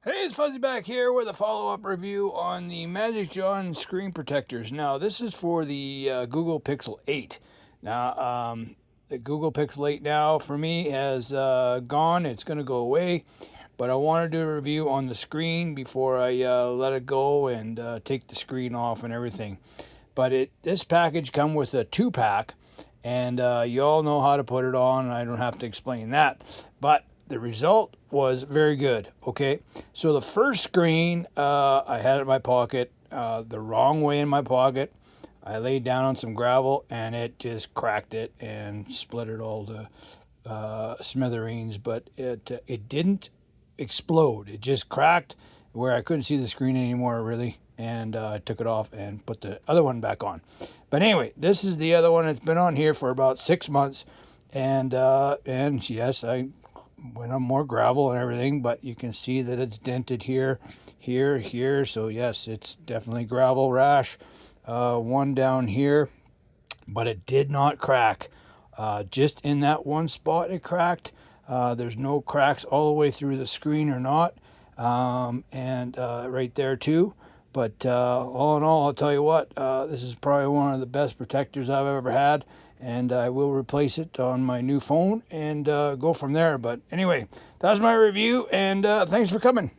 Hey, it's Fuzzy back here with a follow-up review on the Magic John screen protectors. Now, this is for the Google Pixel 8. Now, the Google Pixel 8 now for me has gone. It's going to go away, but I want to do a review on the screen before I let it go and take the screen off and everything. But this package come with a 2-pack, and you all know how to put it on. I don't have to explain that, but the result was very good. Okay, so the first screen, I had it in my pocket, the wrong way in my pocket. I laid down on some gravel and it just cracked it and split it all to smithereens. But it didn't explode. It just cracked where I couldn't see the screen anymore, really. And I took it off and put the other one back on. But anyway, this is the other one. It's been on here for about 6 months, and yes, I went on more gravel and everything, but you can see that it's dented here, here. So yes, it's definitely gravel rash. One down here, but it did not crack. Just in that one spot it cracked. There's no cracks all the way through the screen or not, and right there too. But all in all, I'll tell you what, this is probably one of the best protectors I've ever had, and I will replace it on my new phone and go from there. But anyway, that's my review, and thanks for coming.